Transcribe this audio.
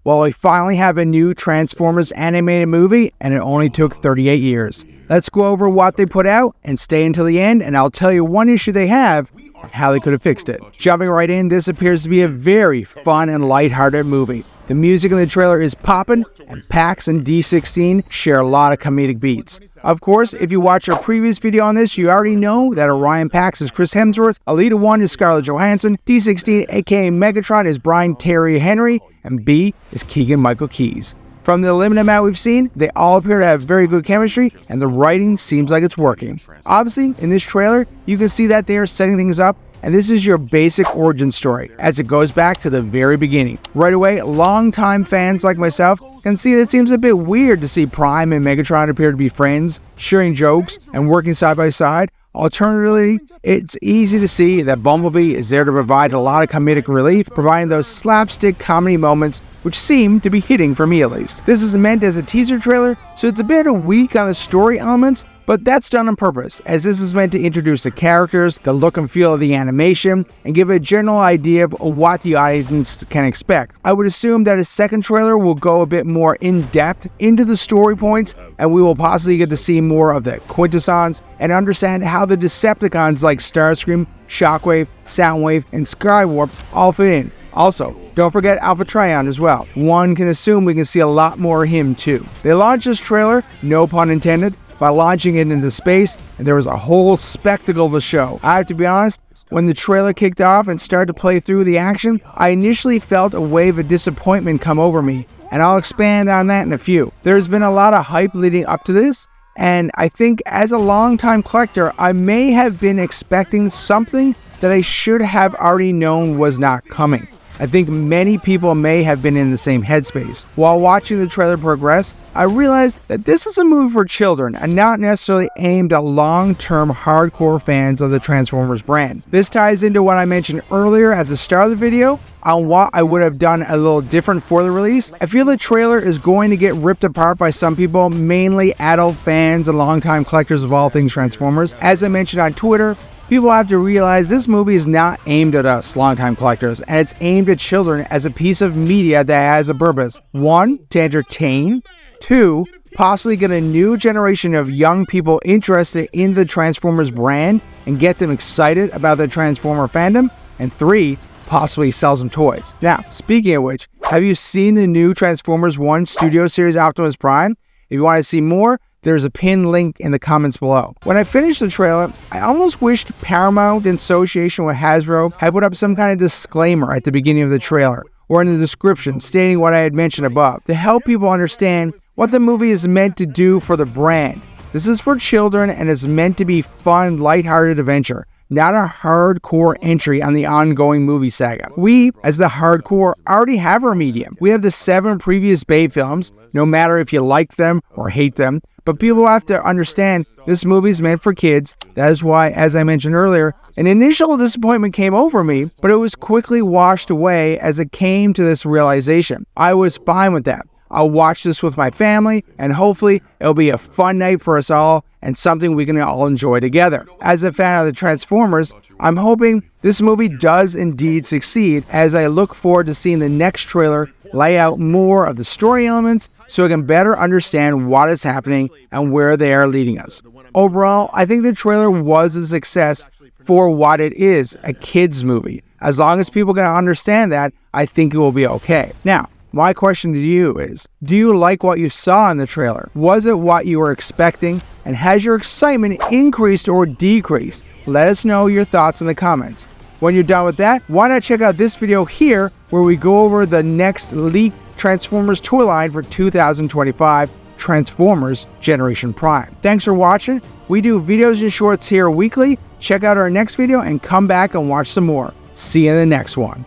Well, we finally have a new Transformers animated movie, and it only took 38 years. Let's go over what they put out and stay until the end, and I'll tell you one issue they have and how they could have fixed it. Jumping right in, this appears to be a very fun and lighthearted movie. The music in the trailer is poppin', and Pax and D16 share a lot of comedic beats. Of course, if you watch our previous video on this, you already know that Orion Pax is Chris Hemsworth, Alita 1 is Scarlett Johansson, D16 aka Megatron is Brian Terry Henry, and B is Keegan-Michael Key. From the limited amount we've seen, they all appear to have very good chemistry, and the writing seems like it's working. Obviously, in this trailer, you can see that they are setting things up, and this is your basic origin story, as it goes back to the very beginning. Right away, longtime fans like myself can see that it seems a bit weird to see Prime and Megatron appear to be friends, sharing jokes, and working side by side. Alternatively, it's easy to see that Bumblebee is there to provide a lot of comedic relief, providing those slapstick comedy moments which seem to be hitting for me at least. This is meant as a teaser trailer, so it's a bit weak on the story elements, but that's done on purpose, as this is meant to introduce the characters, the look and feel of the animation, and give a general idea of what the audience can expect. I would assume that a second trailer will go a bit more in-depth into the story points, and we will possibly get to see more of the Quintessons and understand how the Decepticons like Starscream, Shockwave, Soundwave, and Skywarp all fit in. Also, don't forget Alpha Trion as well. One can assume we can see a lot more of him too. They launched this trailer, no pun intended, by launching it into space, and there was a whole spectacle of a show. I have to be honest, when the trailer kicked off and started to play through the action, I initially felt a wave of disappointment come over me, and I'll expand on that in a few. There's been a lot of hype leading up to this, and I think as a longtime collector, I may have been expecting something that I should have already known was not coming. I think many people may have been in the same headspace. While watching the trailer progress, I realized that this is a movie for children and not necessarily aimed at long-term hardcore fans of the Transformers brand. This ties into what I mentioned earlier at the start of the video on what I would have done a little different for the release. I feel the trailer is going to get ripped apart by some people, mainly adult fans and longtime collectors of all things Transformers. As I mentioned on Twitter, people have to realize this movie is not aimed at us, longtime collectors, and it's aimed at children as a piece of media that has a purpose. 1, to entertain. 2, possibly get a new generation of young people interested in the Transformers brand and get them excited about the Transformer fandom. And 3, possibly sell some toys. Now, speaking of which, have you seen the new Transformers 1 Studio Series Optimus Prime? If you want to see more, there's a pinned link in the comments below. When I finished the trailer, I almost wished Paramount in association with Hasbro had put up some kind of disclaimer at the beginning of the trailer or in the description stating what I had mentioned above to help people understand what the movie is meant to do for the brand. This is for children and is meant to be fun, lighthearted adventure, not a hardcore entry on the ongoing movie saga. We, as the hardcore, already have our medium. We have the 7 previous Bay films, no matter if you like them or hate them, but people have to understand this movie is meant for kids. That is why, as I mentioned earlier, an initial disappointment came over me, but it was quickly washed away as it came to this realization. I was fine with that. I'll watch this with my family, and hopefully it'll be a fun night for us all and something we can all enjoy together. As a fan of the Transformers, I'm hoping this movie does indeed succeed, as I look forward to seeing the next trailer lay out more of the story elements so I can better understand what is happening and where they are leading us. Overall, I think the trailer was a success for what it is, a kids movie. As long as people can understand that, I think it will be okay. Now, my question to you is, do you like what you saw in the trailer? Was it what you were expecting? And has your excitement increased or decreased? Let us know your thoughts in the comments. When you're done with that, why not check out this video here where we go over the next leaked Transformers toy line for 2025, Transformers Generation Prime. Thanks for watching. We do videos and shorts here weekly. Check out our next video and come back and watch some more. See you in the next one.